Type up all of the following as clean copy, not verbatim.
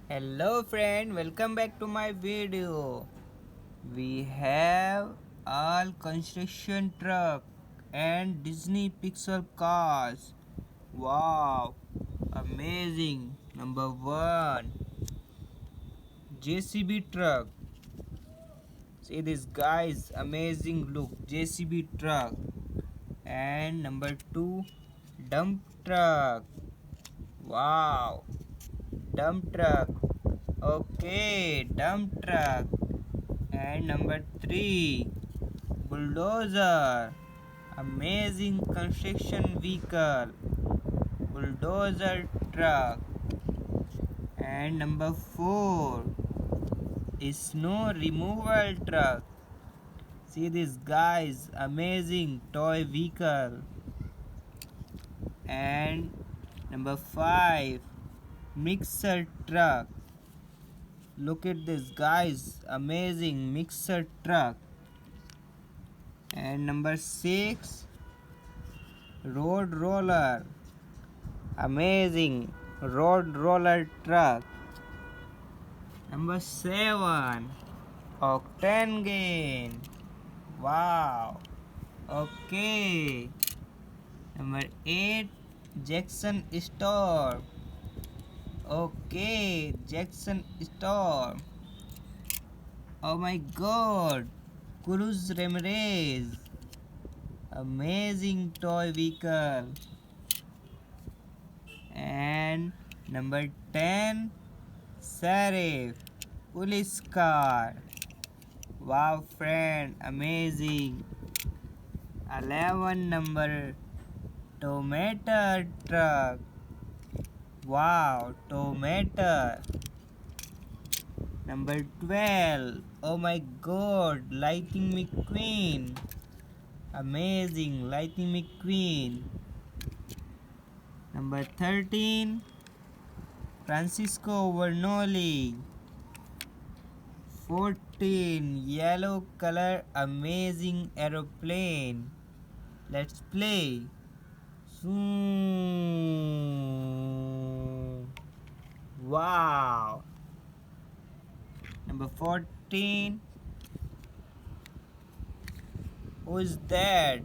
Hello friend, welcome back to my video. We have all construction truck and Disney Pixel cars. Wow, amazing. Number 1, JCB truck. See this guys, amazing look, JCB truck. And number 2, dump truck. Wow, dump truck. Okay, dump truck. And number 3, bulldozer. Amazing construction vehicle, bulldozer truck. And number 4 is snow removal truck. See this guys, amazing toy vehicle. And number 5, mixer truck. Look at this guys, amazing mixer truck. And number 6, road roller. Amazing road roller truck. Number 7, octane. Wow. Okay. Number 8, Jackson Storm. Okay, Jackson Storm. Oh my god, Cruz Ramirez. Amazing toy vehicle. And number 10, Sheriff police car. Wow friend, amazing. 11 number, tomato truck. Wow, tomato. Number 12, oh my god, Lightning McQueen. Amazing, Lightning McQueen. Number 13, Francisco Vernoli. 14, yellow color amazing aeroplane. Let's play. Zoom. Wow. Number 14, who is that?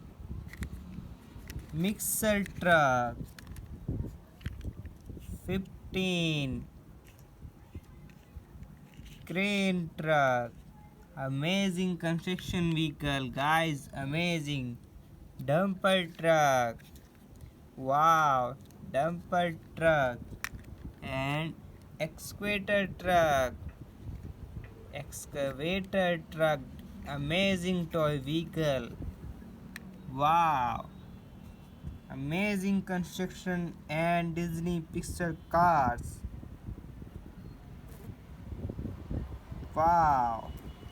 Mixer truck. 15, crane truck. Amazing construction vehicle guys, amazing. Dumper truck. Wow, dumper truck. And excavator truck. Excavator truck, amazing toy vehicle. Wow, amazing construction and Disney Pixar cars. Wow.